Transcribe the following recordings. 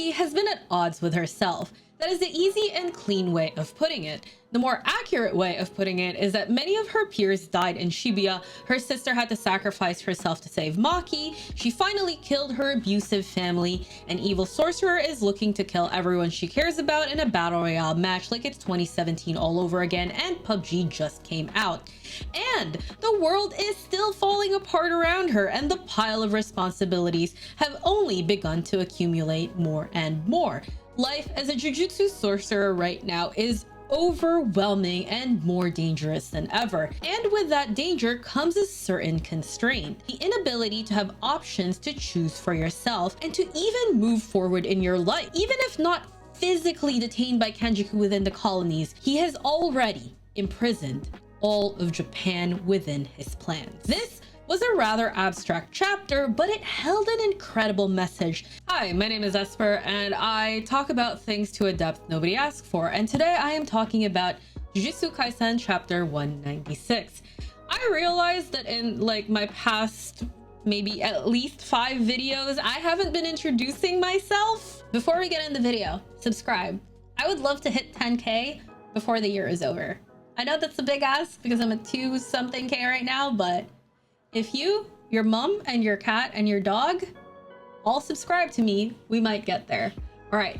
Maki has been at odds with herself. That is the easy and clean way of putting it. The more accurate way of putting it is that many of her peers died in Shibuya. Her sister had to sacrifice herself to save Maki. She finally killed her abusive family. An evil sorcerer is looking to kill everyone she cares about in a battle royale match like it's 2017 all over again, and PUBG just came out. And the world is still falling apart around her, and the pile of responsibilities have only begun to accumulate more and more. Life as a Jujutsu sorcerer right now is overwhelming and more dangerous than ever. And with that danger comes a certain constraint: the inability to have options to choose for yourself and to even move forward in your life. Even if not physically detained by Kenjaku within the colonies, he has already imprisoned all of Japan within his plans. This was a rather abstract chapter, but it held an incredible message. Hi, my name is Esper, and I talk about things to a depth nobody asked for, and today I am talking about Jujutsu Kaisen chapter 196. I realized that in like my past maybe at least 5 videos, I haven't been introducing myself. Before we get in the video, subscribe. I would love to hit 10k before the year is over. I know that's a big ask because I'm at 2-something-k right now, but if you, your mom, and your cat, and your dog all subscribe to me, we might get there. All right,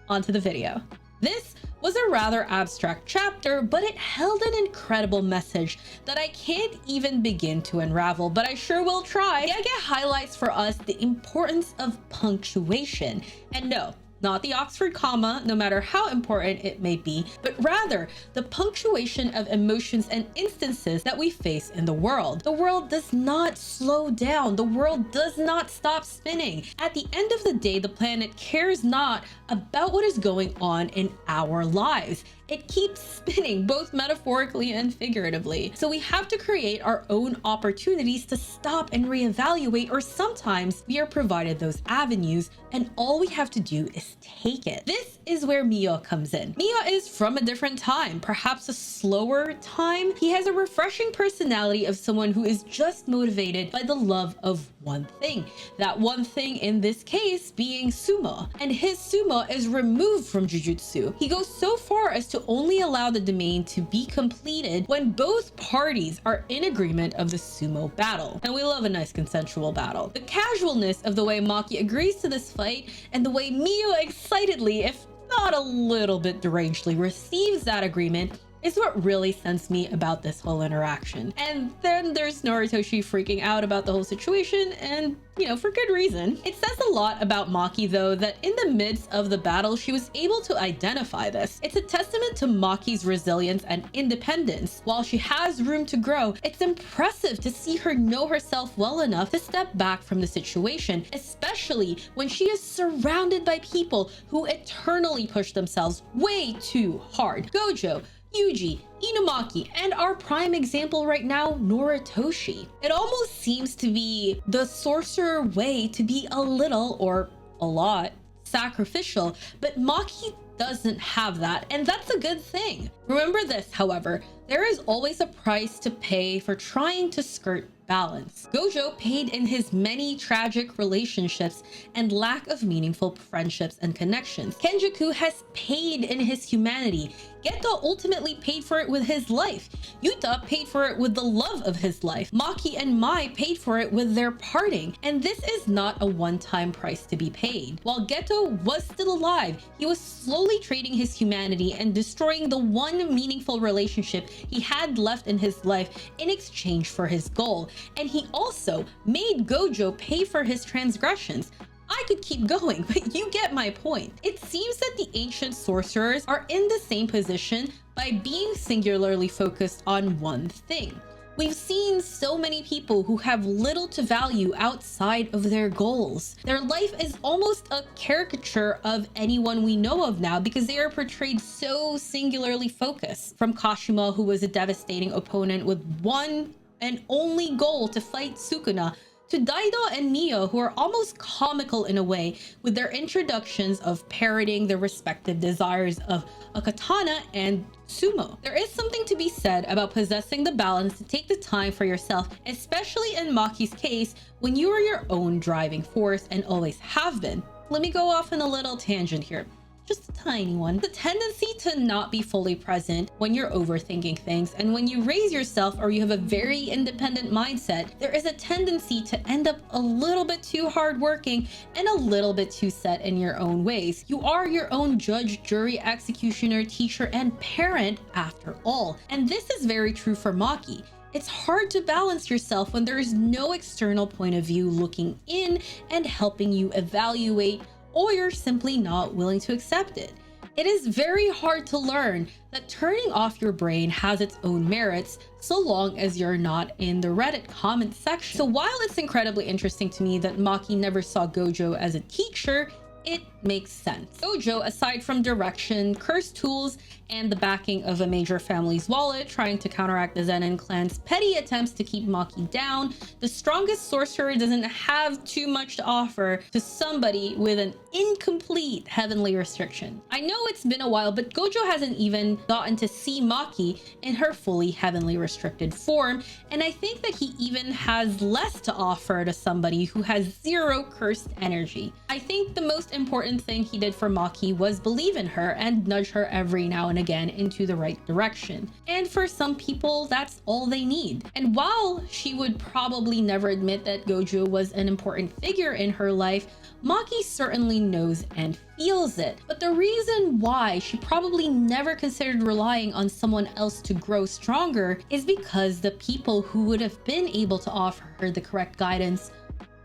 on to the video. This was a rather abstract chapter, but it held an incredible message that I can't even begin to unravel, but I sure will try. I get highlights for us the importance of punctuation. And no, not the Oxford comma, no matter how important it may be, but rather the punctuation of emotions and instances that we face in the world. The world does not slow down. The world does not stop spinning. At the end of the day, the planet cares not about what is going on in our lives. It keeps spinning, both metaphorically and figuratively. So we have to create our own opportunities to stop and reevaluate, or sometimes we are provided those avenues and all we have to do is take it. This is where Miyo comes in. Miyo is from a different time, perhaps a slower time. He has a refreshing personality of someone who is just motivated by the love of one thing. That one thing in this case being Sumo. And his Sumo is removed from Jujutsu. He goes so far as to only allow the domain to be completed when both parties are in agreement of the Sumo battle. And we love a nice consensual battle. The casualness of the way Maki agrees to this fight and the way Miyo excitedly, if not a little bit derangedly, receives that agreement is what really sends me about this whole interaction. And then there's Noritoshi freaking out about the whole situation, and you know, for good reason. It says a lot about Maki though that in the midst of the battle she was able to identify this. It's a testament to Maki's resilience and independence. While she has room to grow, it's impressive to see her know herself well enough to step back from the situation, especially when she is surrounded by people who eternally push themselves way too hard. Gojo, Yuji, Inumaki, and our prime example right now, Noritoshi. It almost seems to be the sorcerer way to be a little, or a lot, sacrificial, but Maki doesn't have that, and that's a good thing. Remember this, however, there is always a price to pay for trying to skirt balance. Gojo paid in his many tragic relationships and lack of meaningful friendships and connections. Kenjaku has paid in his humanity. Geto ultimately paid for it with his life. Yuta paid for it with the love of his life. Maki and Mai paid for it with their parting. And this is not a one-time price to be paid. While Geto was still alive, he was slowly trading his humanity and destroying the one meaningful relationship he had left in his life in exchange for his goal. And he also made Gojo pay for his transgressions. I could keep going, but you get my point. It seems that the ancient sorcerers are in the same position by being singularly focused on one thing. We've seen so many people who have little to value outside of their goals. Their life is almost a caricature of anyone we know of now because they are portrayed so singularly focused. From Kashima, who was a devastating opponent with one and only goal to fight Sukuna, to Daido and Miyo, who are almost comical in a way with their introductions of parroting their respective desires of a katana and Sumo. There is something to be said about possessing the balance to take the time for yourself, especially in Maki's case when you are your own driving force and always have been. let me go off on a little tangent here. Just a tiny one. The tendency to not be fully present when you're overthinking things, and when you raise yourself or you have a very independent mindset, there is a tendency to end up a little bit too hardworking and a little bit too set in your own ways. You are your own judge, jury, executioner, teacher, and parent after all. And this is very true for Maki. It's hard to balance yourself when there is no external point of view looking in and helping you evaluate, or you're simply not willing to accept it. It is very hard to learn that turning off your brain has its own merits, so long as you're not in the Reddit comment section. So while it's incredibly interesting to me that Maki never saw Gojo as a teacher, it makes sense. Gojo, aside from direction, cursed tools, and the backing of a major family's wallet trying to counteract the Zen'in clan's petty attempts to keep Maki down, the strongest sorcerer doesn't have too much to offer to somebody with an incomplete heavenly restriction. I know it's been a while, but Gojo hasn't even gotten to see Maki in her fully heavenly restricted form, and I think that he even has less to offer to somebody who has zero cursed energy. I think the most important thing he did for Maki was believe in her and nudge her every now and again into the right direction. And for some people, that's all they need. And while she would probably never admit that Gojo was an important figure in her life, Maki certainly knows and feels it. But the reason why she probably never considered relying on someone else to grow stronger is because the people who would have been able to offer her the correct guidance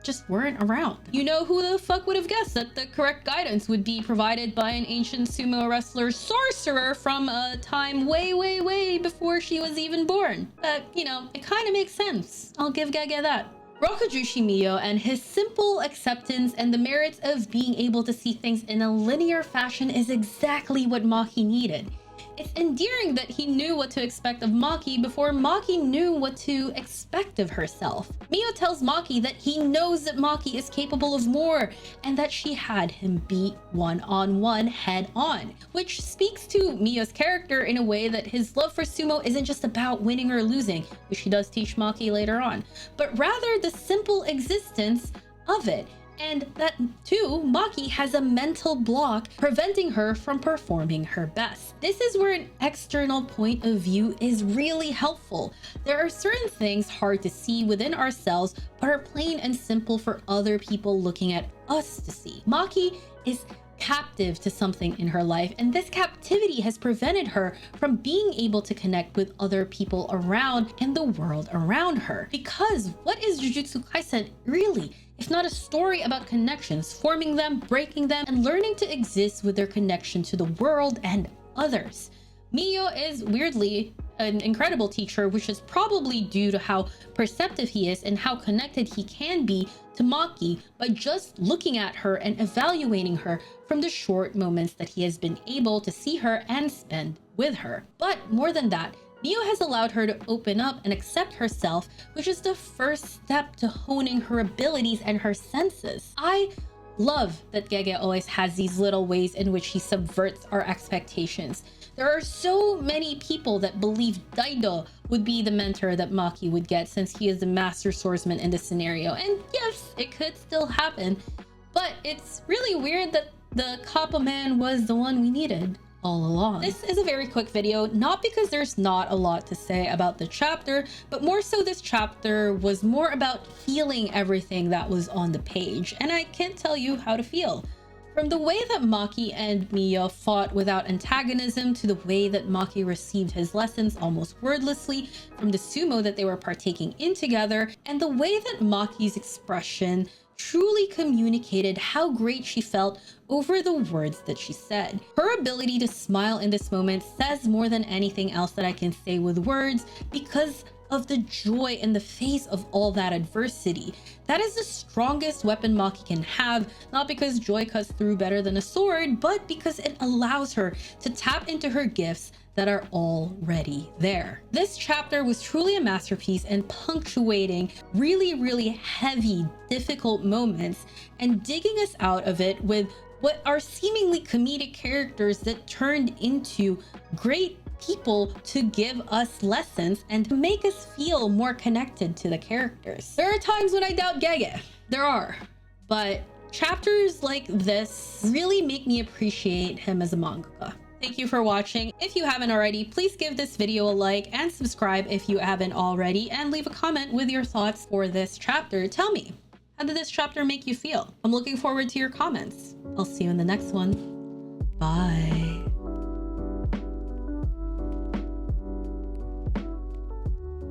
just weren't around. You know, who the fuck would have guessed that the correct guidance would be provided by an ancient sumo wrestler sorcerer from a time way before she was even born? But, you know, it kind of makes sense. I'll give Gege that. Rokujushi Miyo and his simple acceptance and the merits of being able to see things in a linear fashion is exactly what Maki needed. It's endearing that he knew what to expect of Maki before Maki knew what to expect of herself. Miyo tells Maki that he knows that Maki is capable of more and that she had him beat one-on-one head-on, which speaks to Miyo's character in a way that his love for sumo isn't just about winning or losing, which he does teach Maki later on, but rather the simple existence of it. And that too, Maki has a mental block preventing her from performing her best. This is where an external point of view is really helpful. There are certain things hard to see within ourselves, but are plain and simple for other people looking at us to see. Maki is captive to something in her life, and this captivity has prevented her from being able to connect with other people around and the world around her. Because what is Jujutsu Kaisen really if not a story about connections, forming them, breaking them, and learning to exist with their connection to the world and others? Miyo is weirdly an incredible teacher, which is probably due to how perceptive he is and how connected he can be to Maki by just looking at her and evaluating her from the short moments that he has been able to see her and spend with her. But more than that, Miyo has allowed her to open up and accept herself, which is the first step to honing her abilities and her senses. I love that Gege always has these little ways in which he subverts our expectations. There are so many people that believe Daido would be the mentor that Maki would get since he is the master swordsman in this scenario. And yes, it could still happen, but it's really weird that the Kappa man was the one we needed all along. This is a very quick video, not because there's not a lot to say about the chapter, but more so this chapter was more about feeling everything that was on the page, and I can't tell you how to feel. From the way that Maki and Miyo fought without antagonism, to the way that Maki received his lessons almost wordlessly from the sumo that they were partaking in together, and the way that Maki's expression truly communicated how great she felt over the words that she said. Her ability to smile in this moment says more than anything else that I can say with words, because of the joy in the face of all that adversity. That is the strongest weapon Maki can have, not because joy cuts through better than a sword, but because it allows her to tap into her gifts that are already there. This chapter was truly a masterpiece in punctuating really heavy, difficult moments and digging us out of it with what are seemingly comedic characters that turned into great people to give us lessons and to make us feel more connected to the characters. There are times when I doubt Gege. There are. But Chapters like this really make me appreciate him as a mangaka. Thank you for watching. If you haven't already, please give this video a like and subscribe if you haven't already, and leave a comment with your thoughts for this chapter. Tell me, how did this chapter make you feel? I'm looking forward to your comments. I'll see you in the next one. Bye.